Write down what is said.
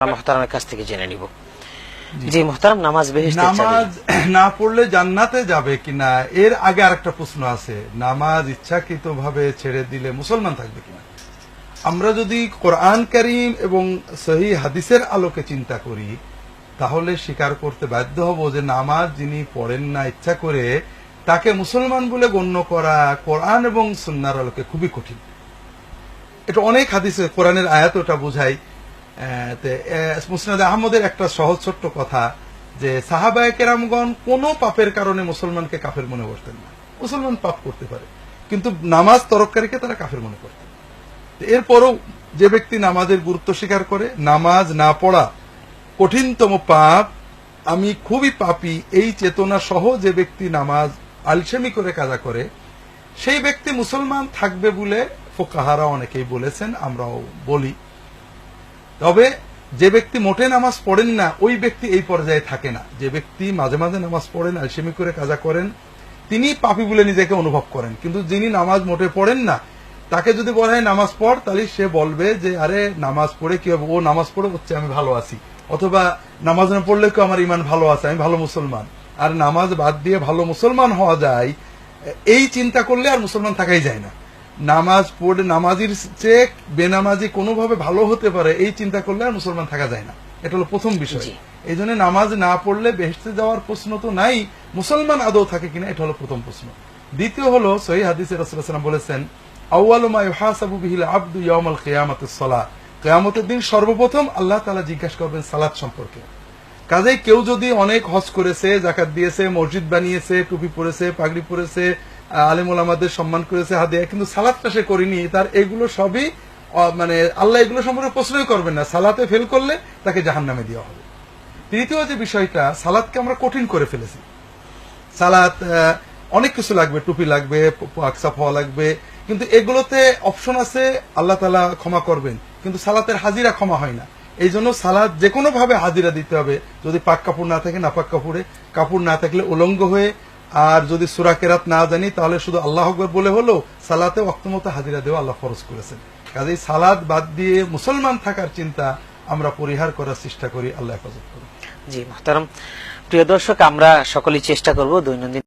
মুহতারামের কাছ থেকে জেনে নিব। জি মুহতারাম, নামাজ বেহেশতে নামাজ না পড়লে জান্নাতে যাবে কিনা, এর আগে আরেকটা প্রশ্ন আছে, নামাজ ইচ্ছাকৃতভাবে ছেড়ে দিলে মুসলমান থাকবে কিনা। আমরা যদি কোরআন কারীম এবং সহিহ হাদিসের আলোকে চিন্তা করি তাহলে স্বীকার করতে বাধ্য হব যে নামাজ যিনি পড়েন না ইচ্ছা করে তাকে মুসলমান বলে গণ্য করা কোরআন এবং সুন্নাহর আলোকে খুবই কঠিন। এটা অনেক হাদিসে কোরআনের আয়াত ওটা বোঝায়। মুসনাদ আহমদের একটা সহজ ছোট্ট কথা যে সাহাবায়ে কেরামগণ কোন পাপের কারণে মুসলমানকে কাফের মনে করতেন না। মুসলমান পাপ করতে পারে কিন্তু নামাজ তরককারীকে তারা কাফের মনে করতেন। এরপরও যে ব্যক্তি নামাজের গুরুত্ব স্বীকার করে, নামাজ না পড়া কঠিনতম পাপ, আমি খুবই পাপী এই চেতনা সহ যে ব্যক্তি নামাজ আলসেমি করে কাজা করে সেই ব্যক্তি মুসলমান থাকবে বলে ফুকাহারা অনেকেই বলেছেন, আমরাও বলি। তবে যে ব্যক্তি মোটে নামাজ পড়েন না ওই ব্যক্তি এই পর্যায়ে থাকে না। যে ব্যক্তি মাঝে মাঝে নামাজ পড়েন, আলসেমি করে কাজা করেন, তিনি পাপী বলে নিজেকে অনুভব করেন। কিন্তু যিনি নামাজ মোটে পড়েন না তাকে যদি বলা হয় নামাজ পড়, তাহলে সে বলবে যে আরে নামাজ পড়ে কি হবে, ও নামাজ পড়ে হচ্ছে আমি ভালো আছি, অথবা নামাজ না পড়লে কেউ আমার ইমান ভালো আছে, আমি ভালো মুসলমান। আর নামাজ বাদ দিয়ে ভালো মুসলমান হওয়া যায় এই চিন্তা করলে আর মুসলমান থাকাই যায় না। নামাজ পড়ে নামাজির চেয়ে বেনামাজি কোনোভাবে ভালো হতে পারে এই চিন্তা করলে আর মুসলমান থাকা যায় না। এটা হলো প্রথম বিষয়। এই জন্য নামাজ না পড়লে বেহেশতে যাওয়ার প্রশ্ন তো নাই, মুসলমান আদৌ থাকে কিনা এটা হলো প্রথম প্রশ্ন। দ্বিতীয় হলো সহিহ হাদিসে রাসূলুল্লাহ সাল্লাল্লাহু আলাইহি ওয়াসাল্লাম বলেছেন, আউয়ালু মা ইউহাসাবু বিহিল আবদু ইয়াউমাল কিয়ামাতিস সালাত, কিয়ামতের দিন সর্বপ্রথম আল্লাহ তাআলা জিজ্ঞাসা করবেন সালাত সম্পর্কে। কাজেই কেউ যদি অনেক হজ করেছে, যাকাত দিয়েছে, মসজিদ বানিয়েছে, টুপি পরেছে, পাগড়ি পরেছে, আলেম ওলামাদের সম্মান করেছে, হাদিয়া, কিন্তু সালাতটা সে করেনি, তার এগুলো সবই মানে আল্লাহ এগুলো সম্পর্কে প্রশ্নই করবেন না। সালাতে ফেল করলে তাকে জাহান্নামে দেওয়া হবে। তৃতীয় যে বিষয়টা, সালাতকে আমরা কঠিন করে ফেলেছি। সালাত অনেক কিছু লাগবে, টুপি লাগবে, আকসাফ হওয়া লাগবে, কিন্তু এগুলোতে অপশন আছে আল্লাহ তাআলা ক্ষমা করবেন, কিন্তু সালাতের হাজিরা ক্ষমা হয় না। এই জন্য সালাত যে কোনো ভাবে হাজিরা দিতে হবে। যদি পাক কাপড় না থাকে নাপাক কাপড়ে, কাপড় না থাকলে উলঙ্গ হয়ে, আর যদি সূরা কেরাত না জানি তাহলে শুধু আল্লাহু আকবার বলে হলো সালাতে ওয়াক্তমতো হাজিরা দেওয়া আল্লাহ ফরজ করেছেন। কাজেই সালাত বাদ দিয়ে মুসলমান থাকার চিন্তা আমরা পরিহার করার চেষ্টা করি। আল্লাহ হেফাজত করুন। জি মুহতারাম, প্রিয় দর্শক, আমরা সকলেই চেষ্টা করব দৈনন্দিন